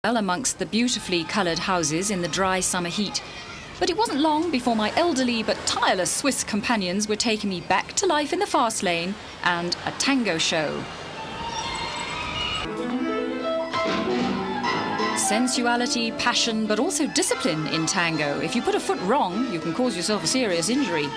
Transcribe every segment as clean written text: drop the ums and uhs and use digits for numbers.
Well, amongst the beautifully coloured houses in the dry summer heat. But it wasn't long before my elderly but tireless Swiss companions were taking me back to life in the fast lane and a tango show. Sensuality, passion, but also discipline in tango. If you put a foot wrong, you can cause yourself a serious injury.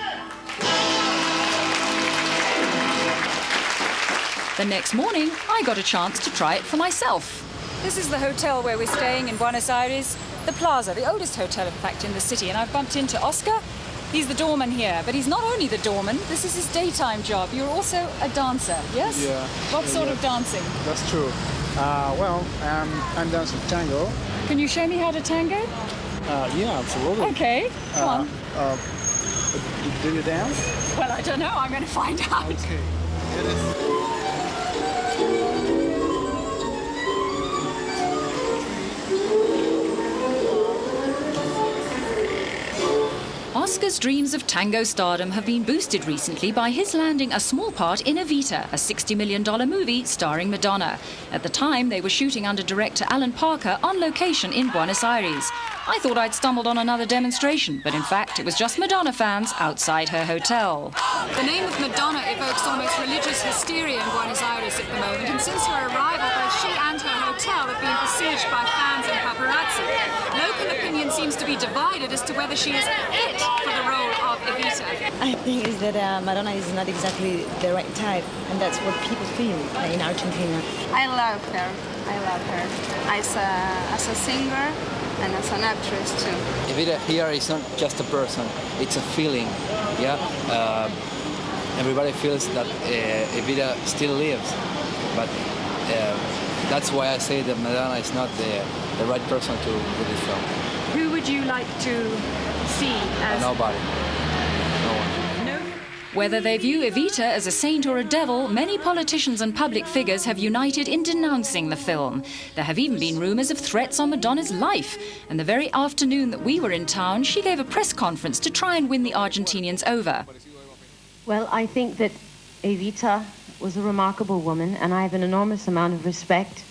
The next morning, I got a chance to try it for myself. This is the hotel where we're staying in Buenos Aires, the Plaza, the oldest hotel, in fact, in the city. And I've bumped into Oscar. He's the doorman here, but he's not only the doorman, this is his daytime job. You're also a dancer, yes? Yeah. What sort of dancing? That's true. I'm dancing tango. Can you show me how to tango? Yeah, absolutely. Okay, come on. Do you dance? Well, I don't know. I'm going to find out. Okay. It is. Oscar's dreams of tango stardom have been boosted recently by his landing a small part in Evita, a $60 million movie starring Madonna. At the time, they were shooting under director Alan Parker on location in Buenos Aires. I thought I'd stumbled on another demonstration, but in fact, it was just Madonna fans outside her hotel. The name of Madonna evokes almost religious hysteria in Buenos Aires at the moment, and since her arrival, both she and her hotel have been besieged by fans and paparazzi. Local opinion seems to be divided as to whether she is fit for the role of Evita. I think is that Madonna is not exactly the right type, and that's what people feel in Argentina. I love her. I love her as a singer and as an actress too. Evita here is not just a person; it's a feeling. Yeah, everybody feels that Evita still lives, but that's why I say that Madonna is not the right person to do this film. Who would you like to see as... Nobody. No one. No. Whether they view Evita as a saint or a devil, many politicians and public figures have united in denouncing the film. There have even been rumours of threats on Madonna's life. And the very afternoon that we were in town, she gave a press conference to try and win the Argentinians over. Well, I think that Evita was a remarkable woman, and I have an enormous amount of respect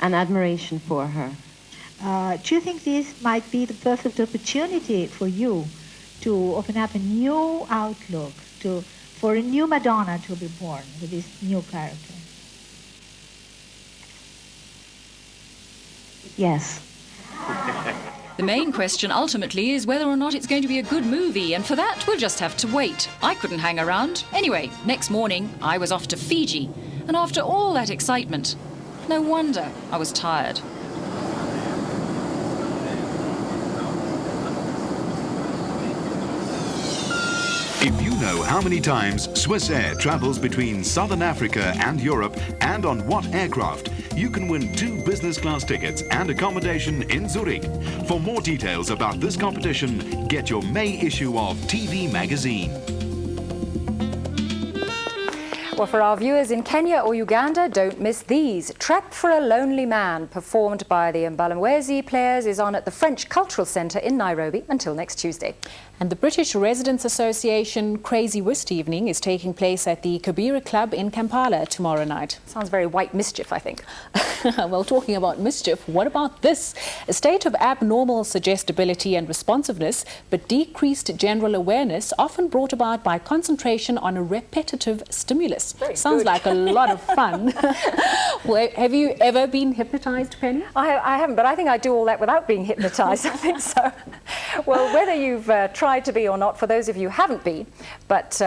and admiration for her. Do you think this might be the perfect opportunity for you to open up a new outlook, for a new Madonna to be born with this new character? Yes. The main question ultimately is whether or not it's going to be a good movie, and for that we'll just have to wait. I couldn't hang around. Anyway, next morning I was off to Fiji, and after all that excitement, no wonder I was tired. If you know how many times Swissair travels between Southern Africa and Europe and on what aircraft, you can win 2 business class tickets and accommodation in Zurich. For more details about this competition, get your May issue of TV Magazine. Well, for our viewers in Kenya or Uganda, don't miss these. Trapped for a Lonely Man, performed by the Mbalamwezi Players, is on at the French Cultural Centre in Nairobi until next Tuesday. And the British Residents Association Crazy Whist Evening is taking place at the Kibera Club in Kampala tomorrow night. Sounds very white mischief, I think. Well, talking about mischief, what about this? A state of abnormal suggestibility and responsiveness, but decreased general awareness, often brought about by concentration on a repetitive stimulus. Sounds like a lot of fun. Well, have you ever been hypnotized, Penny? I haven't, but I think I do all that without being hypnotized. I think so. Well, whether you've tried to be or not, for those of you who haven't been, but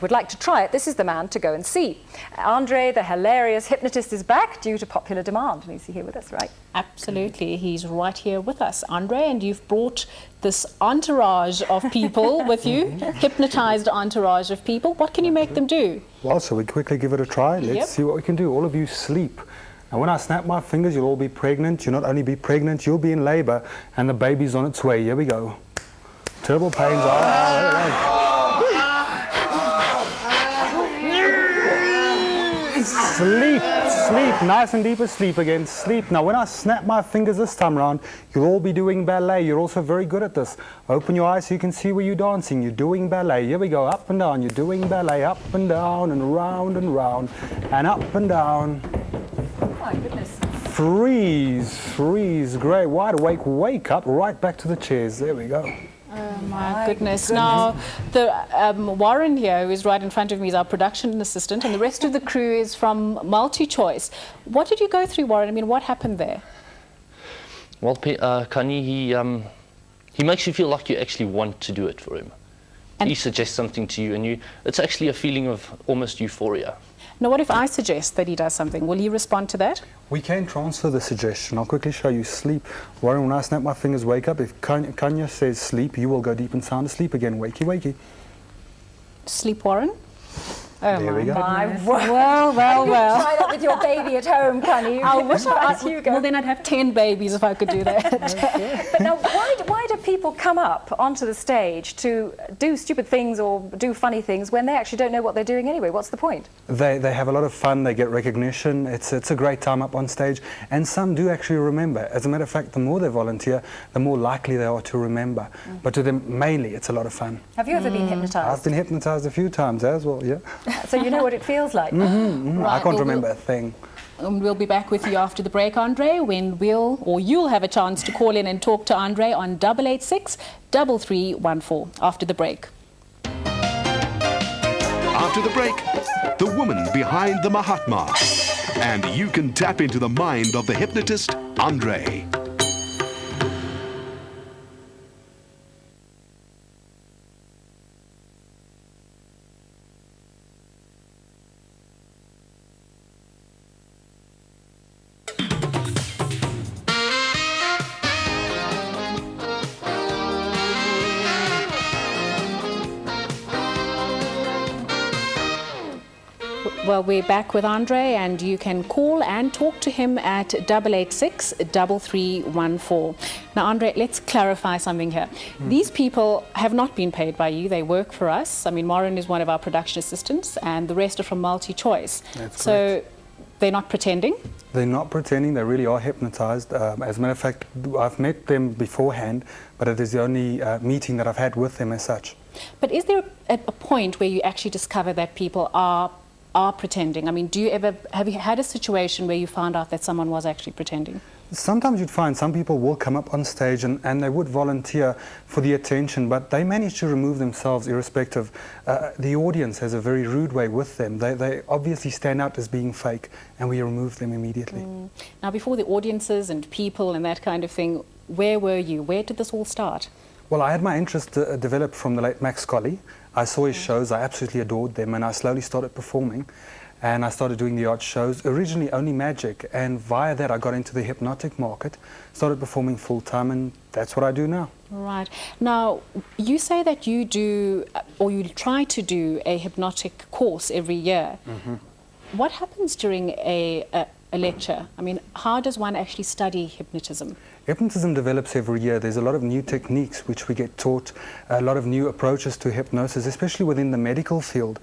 would like to try it, this is the man to go and see. Andre, the hilarious hypnotist, is back due to popular demand, and he's here with us, right? Absolutely. He's right here with us, Andre, and you've brought this entourage of people with you, hypnotized entourage of people. What can you make them do? Well, so we quickly give it a try. Let's see what we can do. All of you sleep. And when I snap my fingers, you'll all be pregnant. You'll not only be pregnant, you'll be in labor, and the baby's on its way. Here we go. Terrible pains. Sleep, sleep, nice and deep asleep again, sleep. Now when I snap my fingers this time around, you'll all be doing ballet. You're also very good at this. Open your eyes so you can see where you're dancing. You're doing ballet. Here we go, up and down. You're doing ballet, up and down and round and round and up and down. Oh my goodness. freeze, great, wide awake, wake up, right back to the chairs. There we go. Oh my goodness. Now, Warren here, who is right in front of me, is our production assistant, and the rest of the crew is from Multi-Choice. What did you go through, Warren? I mean, what happened there? Well, Kanye, he makes you feel like you actually want to do it for him. And he suggests something to you, and it's actually a feeling of almost euphoria. Now, what if I suggest that he does something? Will he respond to that? We can transfer the suggestion. I'll quickly show you sleep. Warren, when I snap my fingers, wake up. If Kanye says sleep, you will go deep and sound asleep again. Wakey, wakey. Sleep, Warren? Oh, there we go. Well. Try that with your baby at home, Kanye. I wish well, then I'd have 10 babies if I could do that. But now, why do people come up onto the stage to do stupid things or do funny things when they actually don't know what they're doing anyway? What's the point? They have a lot of fun. They get recognition. It's a great time up on stage, and some do actually remember. As a matter of fact, the more they volunteer, the more likely they are to remember. But to them, mainly, it's a lot of fun. Have you ever been hypnotised? I've been hypnotised a few times as well, yeah. So you know what it feels like? Right, I can't remember a thing. We'll be back with you after the break, Andre, when you'll have a chance to call in and talk to Andre on 886 3314 after the break. After the break, the woman behind the Mahatma. And you can tap into the mind of the hypnotist, Andre. Well, we're back with Andre, and you can call and talk to him at 886 3314. Now, Andre, let's clarify something here. These people have not been paid by you. They work for us. I mean, Maureen is one of our production assistants, and the rest are from Multi-Choice. That's so correct. They're not pretending? They're not pretending. They really are hypnotized. As a matter of fact, I've met them beforehand, but it is the only meeting that I've had with them as such. But is there a point where you actually discover that people are pretending? I mean, have you had a situation where you found out that someone was actually pretending? Sometimes you'd find some people will come up on stage and they would volunteer for the attention, but they manage to remove themselves irrespective. The audience has a very rude way with them. They obviously stand out as being fake, and we remove them immediately. Now, before the audiences and people and that kind of thing, where were you? Where did this all start? Well, I had my interest developed from the late Max Colley. I saw his shows, I absolutely adored them, and I slowly started performing. And I started doing the odd shows, originally only magic, and via that I got into the hypnotic market, started performing full-time, and that's what I do now. Right. Now, you say that you do, or you try to do a hypnotic course every year. What happens during a lecture? I mean, how does one actually study hypnotism? Hypnotism develops every year. There's a lot of new techniques which we get taught, a lot of new approaches to hypnosis, especially within the medical field.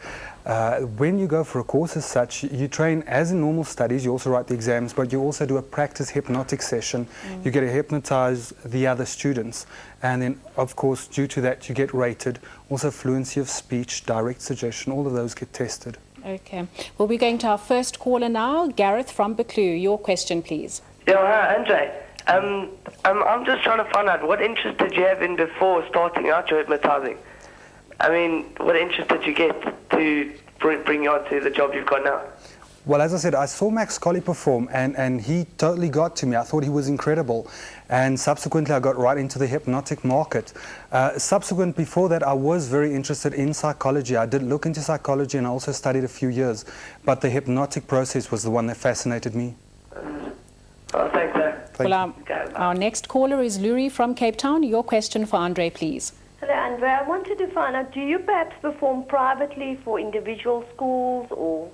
When you go for a course as such, you train as in normal studies, you also write the exams, but you also do a practice hypnotic session. You get to hypnotize the other students. And then, of course, due to that, you get rated. Also fluency of speech, direct suggestion, all of those get tested. Okay. Well, we're going to our first caller now, Gareth from Buccleuch. Your question, please. Yeah, hi, Andre. I'm just trying to find out, what interest did you have in before starting out your hypnotizing? I mean, what interest did you get to bring you on to the job you've got now? Well, as I said, I saw Max Colley perform, and he totally got to me. I thought he was incredible. And subsequently, I got right into the hypnotic market. Before that, I was very interested in psychology. I did look into psychology and I also studied a few years. But the hypnotic process was the one that fascinated me. Oh, thanks, sir. Well, our next caller is Luri from Cape Town. Your question for Andre, please. Hello, Andre. I wanted to find out, do you perhaps perform privately for individual schools or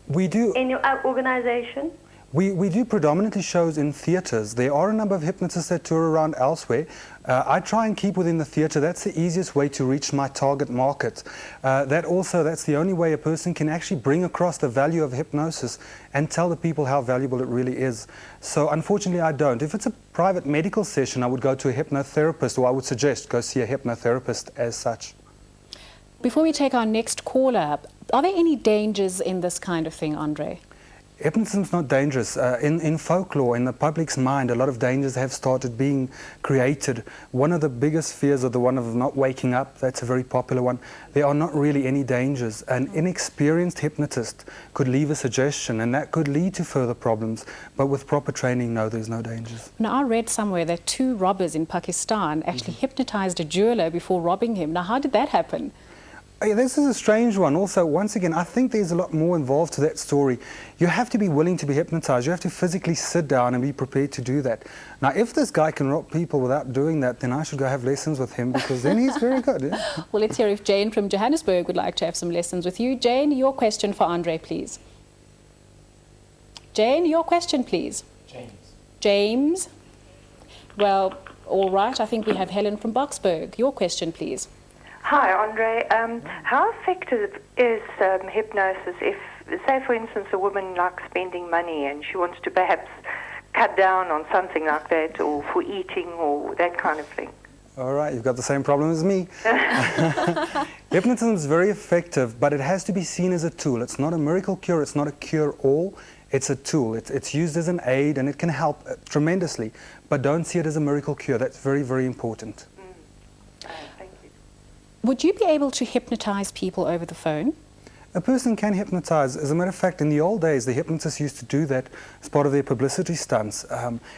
we do in your organization? We do predominantly shows in theatres. There are a number of hypnotists that tour around elsewhere. I try and keep within the theatre. That's the easiest way to reach my target market. That's the only way a person can actually bring across the value of hypnosis and tell the people how valuable it really is. So unfortunately I don't. If it's a private medical session, I would go to a hypnotherapist, or I would suggest go see a hypnotherapist as such. Before we take our next caller, are there any dangers in this kind of thing, Andre? Hypnotism's not dangerous. In folklore, in the public's mind, a lot of dangers have started being created. One of the biggest fears are the one of not waking up. That's a very popular one. There are not really any dangers. An inexperienced hypnotist could leave a suggestion, and that could lead to further problems. But with proper training, no, there's no dangers. Now, I read somewhere that 2 robbers in Pakistan actually hypnotized a jeweler before robbing him. Now, how did that happen? This is a strange one. Also, once again, I think there's a lot more involved to that story. You have to be willing to be hypnotized. You have to physically sit down and be prepared to do that. Now, if this guy can rob people without doing that, then I should go have lessons with him, because then he's very good. Yeah? Well, let's hear if Jane from Johannesburg would like to have some lessons with you. Jane, your question for Andre, please. Jane, your question, please. James. Well, all right. I think we have Helen from Boksburg. Your question, please. Hi, Andre. How effective is hypnosis if, say, for instance, a woman likes spending money and she wants to perhaps cut down on something like that, or for eating, or that kind of thing? All right, you've got the same problem as me. Hypnotism is very effective, but it has to be seen as a tool. It's not a miracle cure. It's not a cure-all. It's a tool. It's used as an aid, and it can help tremendously. But don't see it as a miracle cure. That's very, very important. Would you be able to hypnotize people over the phone? A person can hypnotize. As a matter of fact, in the old days, the hypnotists used to do that as part of their publicity stunts.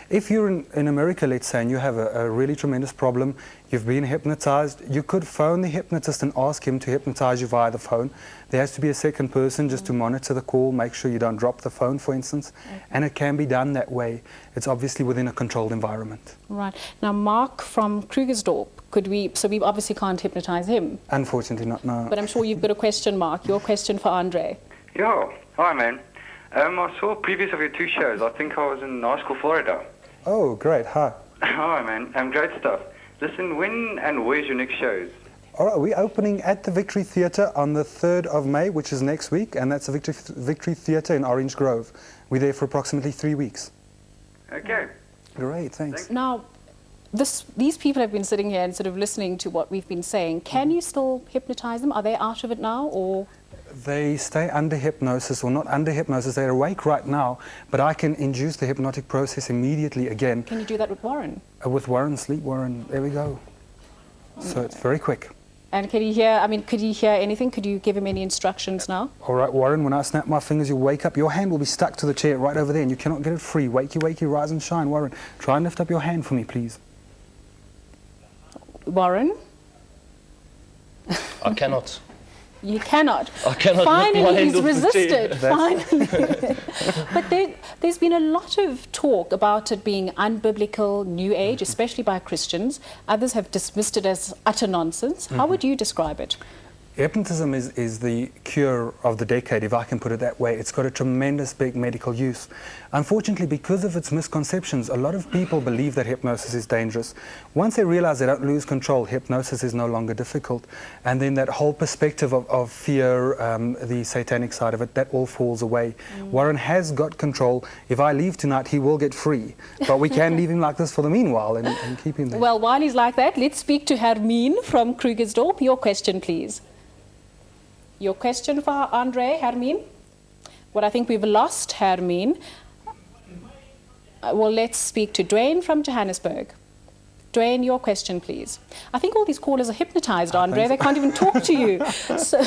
If you're in America, let's say, and you have a really tremendous problem, you've been hypnotized, you could phone the hypnotist and ask him to hypnotize you via the phone. There has to be a second person just to monitor the call, make sure you don't drop the phone, for instance, and it can be done that way. It's obviously within a controlled environment. Right. Now, Mark from Krugersdorp, so we obviously can't hypnotize him. Unfortunately not, no. But I'm sure you've got a question, Mark. Your question for Andre. Yeah. Hi, man. I saw previous of your 2 shows. I think I was in high school, Florida. Oh, great. Hi. Hi, man. Great stuff. Listen, when and where's your next shows? All right, we're opening at the Victory Theatre on the 3rd of May, which is next week, and that's the Victory Theatre in Orange Grove. We're there for approximately 3 weeks. Okay. Great, thanks. Now, these people have been sitting here and sort of listening to what we've been saying. Can you still hypnotize them? Are they out of it now, or...? They stay under hypnosis, or not under hypnosis. They're awake right now, but I can induce the hypnotic process immediately again. Can you do that with Warren? With Warren, sleep Warren. There we go. So it's very quick. And could he hear anything? Could you give him any instructions now? All right, Warren, when I snap my fingers, you wake up. Your hand will be stuck to the chair right over there, and you cannot get it free. Wakey, wakey, rise and shine. Warren, try and lift up your hand for me, please. Warren? I cannot. You cannot. I cannot. Finally, he's resisted. Finally. But there's been a lot of talk about it being unbiblical, New Age, especially by Christians. Others have dismissed it as utter nonsense. How would you describe it? Hypnotism is the cure of the decade, if I can put it that way. It's got a tremendous big medical use. Unfortunately, because of its misconceptions, a lot of people believe that hypnosis is dangerous. Once they realize they don't lose control, hypnosis is no longer difficult. And then that whole perspective of fear, the satanic side of it, that all falls away. Warren has got control. If I leave tonight, he will get free. But we can leave him like this for the meanwhile and keep him there. Well, while he's like that, let's speak to Hermine from Krugersdorp. Your question, please. Your question for Andre, Hermine? Well, I think we've lost Hermine. Well, let's speak to Dwayne from Johannesburg. Dwayne, your question, please. I think all these callers are hypnotized, Andre. They can't even talk to you. So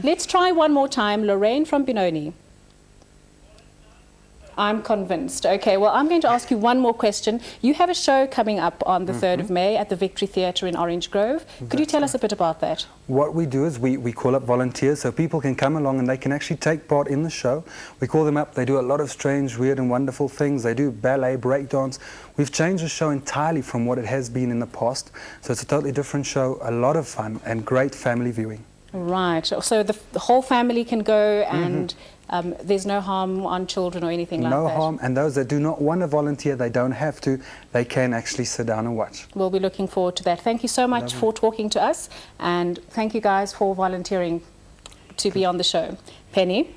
let's try one more time. Lorraine from Benoni. I'm convinced. Okay, well, I'm going to ask you one more question. You have a show coming up on the 3rd of May at the Victory Theatre in Orange Grove. Could you tell us a bit about that? What we do is we call up volunteers, so people can come along and they can actually take part in the show. We call them up. They do a lot of strange, weird and wonderful things. They do ballet, breakdance. We've changed the show entirely from what it has been in the past. So it's a totally different show, a lot of fun and great family viewing. Right, so the whole family can go and there's no harm on children or anything like that? No harm, and those that do not want to volunteer, they don't have to. They can actually sit down and watch. We'll be looking forward to that. Thank you so much for talking to us, and thank you guys for volunteering to be on the show. Penny?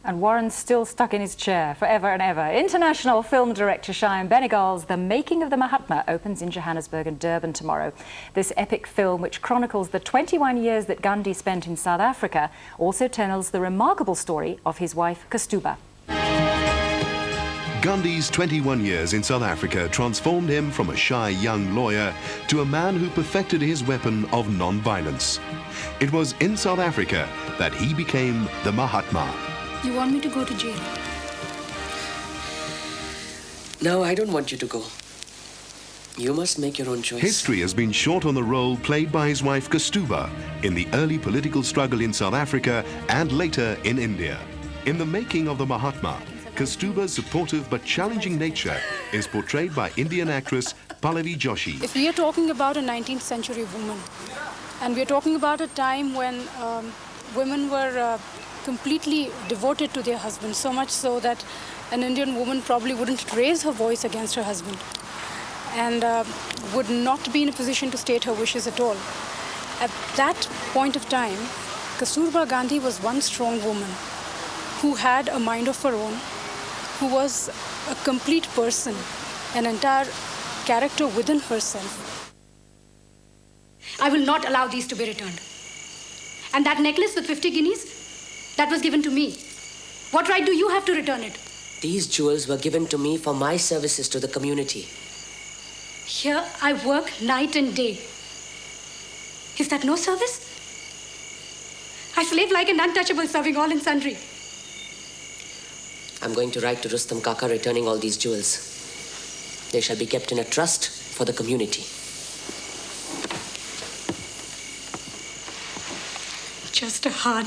And Warren's still stuck in his chair forever and ever. International film director Cheyenne Benegal's The Making of the Mahatma opens in Johannesburg and Durban tomorrow. This epic film, which chronicles the 21 years that Gandhi spent in South Africa, also tells the remarkable story of his wife, Kastuba. Gandhi's 21 years in South Africa transformed him from a shy young lawyer to a man who perfected his weapon of non-violence. It was in South Africa that he became the Mahatma. You want me to go to jail? No, I don't want you to go. You must make your own choice. History has been short on the role played by his wife Kastuba in the early political struggle in South Africa and later in India. In the making of the Mahatma, Kastuba's supportive but challenging nature is portrayed by Indian actress Pallavi Joshi. If we are talking about a 19th century woman, and we are talking about a time when women were completely devoted to their husbands, so much so that an Indian woman probably wouldn't raise her voice against her husband and would not be in a position to state her wishes at all. At that point of time, Kasturba Gandhi was one strong woman who had a mind of her own, who was a complete person, an entire character within herself. I will not allow these to be returned. And that necklace with 50 guineas, that was given to me. What right do you have to return it? These jewels were given to me for my services to the community. Here I work night and day. Is that no service? I slave like an untouchable, serving all and sundry. I'm going to write to Rustam Kaka returning all these jewels. They shall be kept in a trust for the community. Just a hard,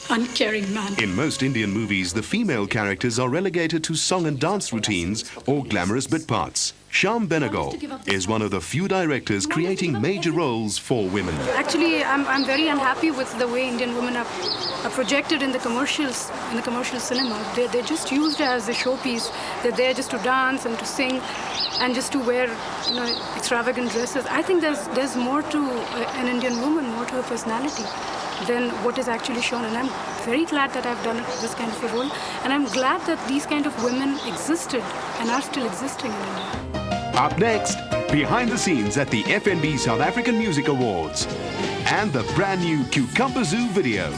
uncaring man. In most Indian movies, the female characters are relegated to song and dance routines or glamorous bit parts. Shyam Benegal is one of the few directors creating major roles for women. Actually, I'm very unhappy with the way Indian women are projected in the commercials, in the commercial cinema. They're just used as a showpiece. They're there just to dance and to sing and just to wear, extravagant dresses. I think there's more to an Indian woman, more to her personality than what is actually shown. And I'm very glad that I've done this kind of a role. And I'm glad that these kind of women existed and are still existing in India. Up next, behind the scenes at the FNB South African Music Awards and the brand new Cucumber Zoo video.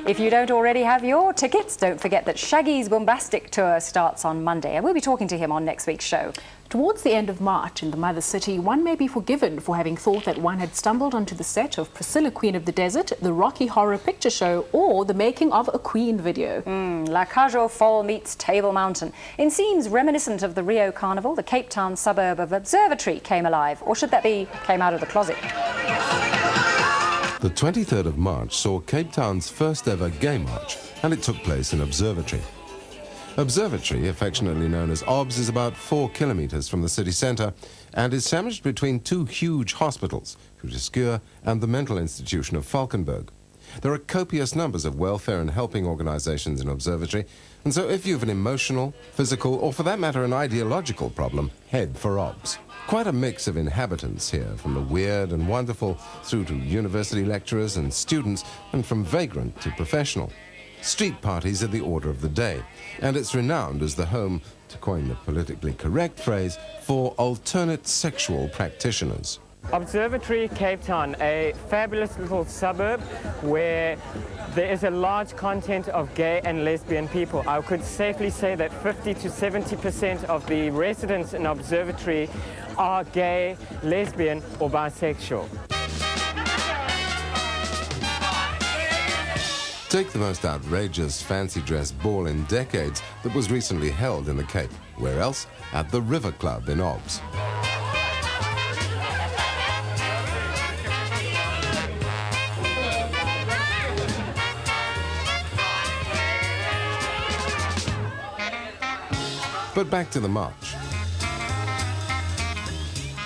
If you don't already have your tickets, don't forget that Shaggy's Bombastic Tour starts on Monday, and we'll be talking to him on next week's show. Towards the end of March in the Mother City, one may be forgiven for having thought that one had stumbled onto the set of Priscilla, Queen of the Desert, the Rocky Horror Picture Show, or the making of a Queen video. La Cajo Fall meets Table Mountain. In scenes reminiscent of the Rio Carnival, the Cape Town suburb of Observatory came alive, or should that be came out of the closet? The 23rd of March saw Cape Town's first ever gay march, and it took place in Observatory. Observatory, affectionately known as OBS, is about 4 kilometers from the city centre and is sandwiched between two huge hospitals, Groote and the mental institution of Valkenburg. There are copious numbers of welfare and helping organisations in Observatory, and so if you have an emotional, physical, or for that matter an ideological problem, head for OBS. Quite a mix of inhabitants here, from the weird and wonderful through to university lecturers and students, and from vagrant to professional. Street parties are the order of the day, and it's renowned as the home, to coin the politically correct phrase, for alternate sexual practitioners. Observatory, Cape Town, a fabulous little suburb where there is a large content of gay and lesbian people. I could safely say that 50 to 70% of the residents in Observatory are gay, lesbian, or bisexual. Take the most outrageous fancy dress ball in decades that was recently held in the Cape. Where else? At the River Club in OBS. But back to the march.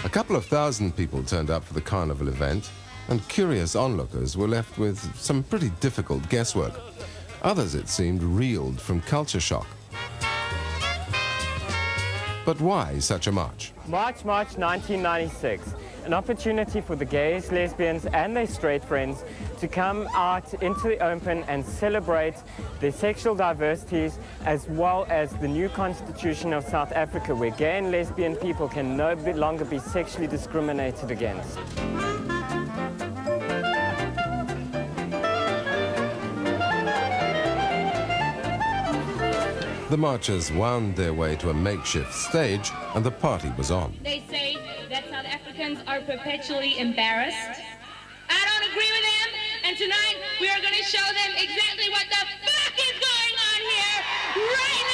A couple of thousand people turned up for the carnival event, and curious onlookers were left with some pretty difficult guesswork. Others, it seemed, reeled from culture shock. But why such a march? March 1996. An opportunity for the gays, lesbians and their straight friends to come out into the open and celebrate their sexual diversities, as well as the new constitution of South Africa, where gay and lesbian people can no longer be sexually discriminated against. The marchers wound their way to a makeshift stage and the party was on. They say that South Africans are perpetually embarrassed. I don't agree with them, and tonight we are going to show them exactly what the fuck is going on here right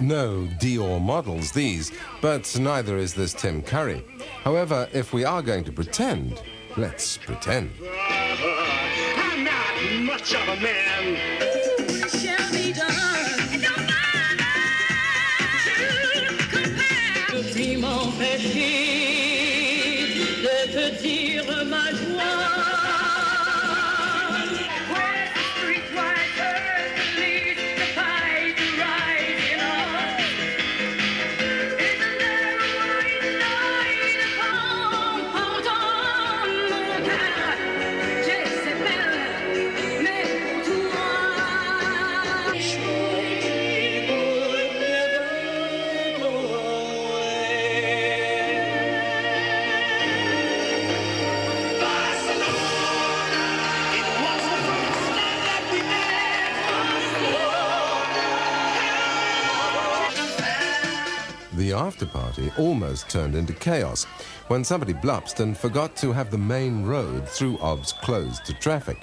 now! No Dior models, these, but neither is this Tim Curry. However, if we are going to pretend, let's pretend. I'm not much of a man. Shall be done. It don't matter to compare. Petit mon petit, de te dire ma joie. Where the streetwise earth leads the tide to rise in us. In the narrow white line upon mon cœur, Jezebel. The after-party almost turned into chaos when somebody blupsed and forgot to have the main road through Obs closed to traffic.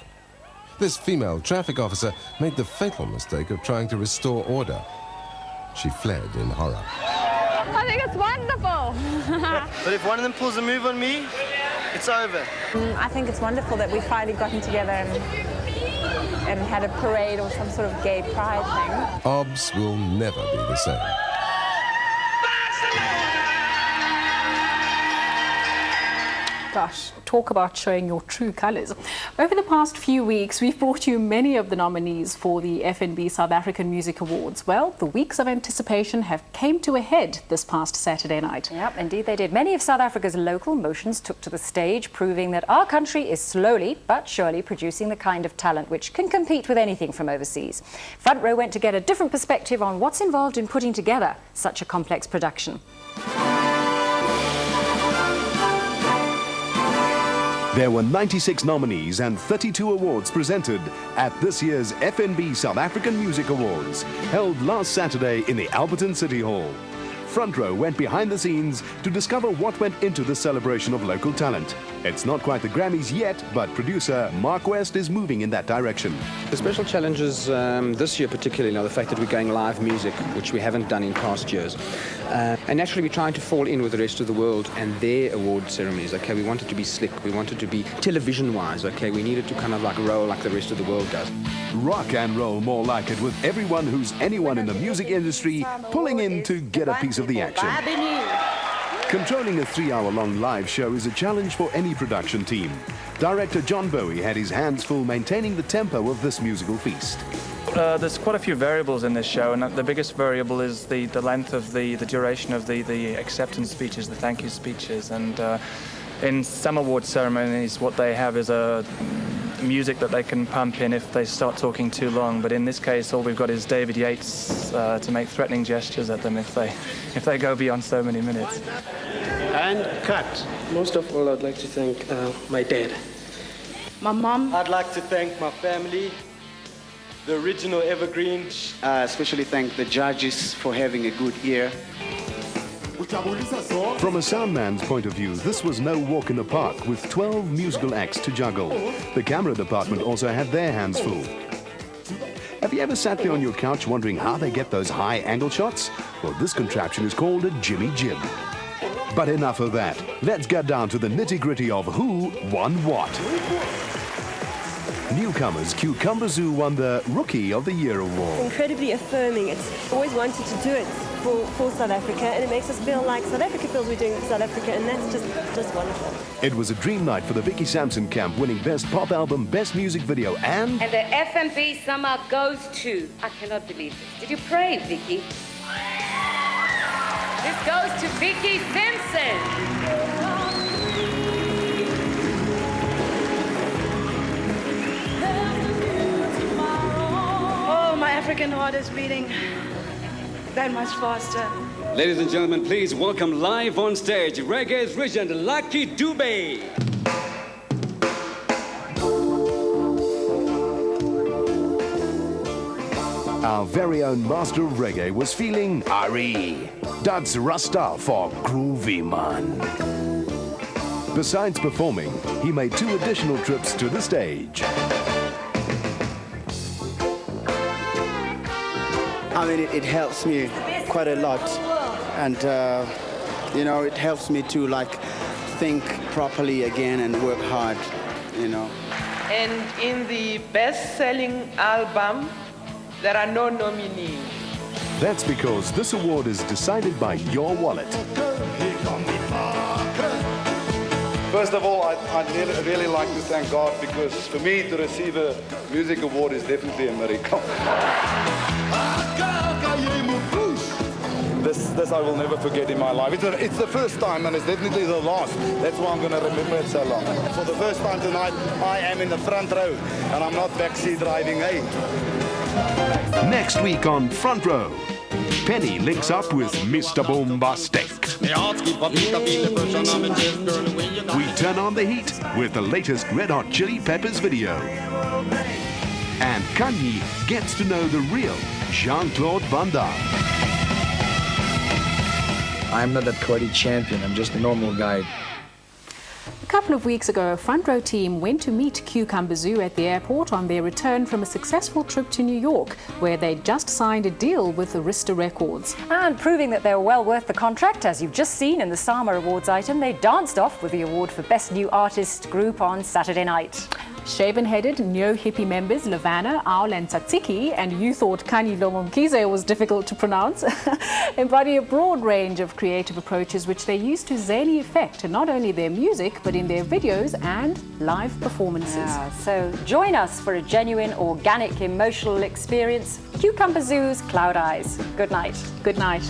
This female traffic officer made the fatal mistake of trying to restore order. She fled in horror. I think it's wonderful. But if one of them pulls a move on me, it's over. I think it's wonderful that we've finally gotten together and had a parade or some sort of gay pride thing. Obs will never be the same. Gosh, talk about showing your true colours. Over the past few weeks, we've brought you many of the nominees for the FNB South African Music Awards. Well, the weeks of anticipation have came to a head this past Saturday night. Yep, indeed they did. Many of South Africa's local motions took to the stage, proving that our country is slowly but surely producing the kind of talent which can compete with anything from overseas. Front Row went to get a different perspective on what's involved in putting together such a complex production. There were 96 nominees and 32 awards presented at this year's FNB South African Music Awards, held last Saturday in the Alberton City Hall. Front Row went behind the scenes to discover what went into the celebration of local talent. It's not quite the Grammys yet, but producer Mark West is moving in that direction. The special challenges this year particularly are the fact that we're going live music, which we haven't done in past years. And naturally we're trying to fall in with the rest of the world and their award ceremonies. Okay, we want it to be slick, we want it to be television-wise, okay, we need it to kind of like roll like the rest of the world does. Rock and roll more like it, with everyone who's anyone in the music industry pulling in to get a piece of the action. Controlling a 3-hour-long live show is a challenge for any production team. Director John Bowie had his hands full maintaining the tempo of this musical feast. There's quite a few variables in this show, and the biggest variable is the length of the duration of the acceptance speeches, the thank you speeches. And in some award ceremonies, what they have is a music that they can pump in if they start talking too long. But in this case, all we've got is David Yates to make threatening gestures at them if they go beyond so many minutes. And cut. Most of all, I'd like to thank my dad. My mom. I'd like to thank my family, the original Evergreen. Especially thank the judges for having a good ear. From a soundman's point of view, this was no walk in the park with 12 musical acts to juggle. The camera department also had their hands full. Have you ever sat there on your couch wondering how they get those high-angle shots? Well, this contraption is called a Jimmy Jib. But enough of that. Let's get down to the nitty-gritty of who won what. Newcomers Cucumber Zoo won the Rookie of the Year award. Incredibly affirming. It's always wanted to do it for South Africa, and it makes us feel like South Africa feels we're doing it for South Africa, and that's just wonderful. It was a dream night for the Vicky Sampson camp, winning Best Pop Album, Best Music Video, and the FNB summer goes to, I cannot believe this. Did you pray, Vicky? This goes to Vicky Simpson. Oh, my African heart is beating that much faster. Ladies and gentlemen, please welcome live on stage Reggae's regent, Lucky Dube. our very own master of reggae was feeling Ari. That's Rasta for Groovy Man. Besides performing, he made 2 additional trips to the stage. I mean, it helps me quite a lot, and you know, it helps me to like think properly again and work hard, you know. And in the best-selling album, there are no nominees. That's because this award is decided by your wallet. First of all, I'd really like to thank God, because for me to receive a music award is definitely a miracle. This I will never forget in my life. It's the first time, and it's definitely the last. That's why I'm going to remember it so long. For the first time tonight, I am in the front row, and I'm not backseat driving, eh? Next week on Front Row, Penny links up with Mr. Bombastic. We turn on the heat with the latest Red Hot Chili Peppers video. And Kanye gets to know the real Jean-Claude Van Damme. I'm not a karate champion, I'm just a normal guy. A couple of weeks ago, a Front Row team went to meet Cucumber Zoo at the airport on their return from a successful trip to New York, where they'd just signed a deal with Arista Records. And proving that they're well worth the contract, as you've just seen in the Sama Awards item, they danced off with the award for Best New Artist Group on Saturday night. Shaven-headed neo-hippie members Lavana, Owl and Tsatsiki, and you thought Kanye Lomomkize was difficult to pronounce, embody a broad range of creative approaches which they use to zany effect in not only their music but in their videos and live performances. Yeah, so join us for a genuine, organic, emotional experience. Cucumber Zoo's Cloud Eyes. Good night. Good night.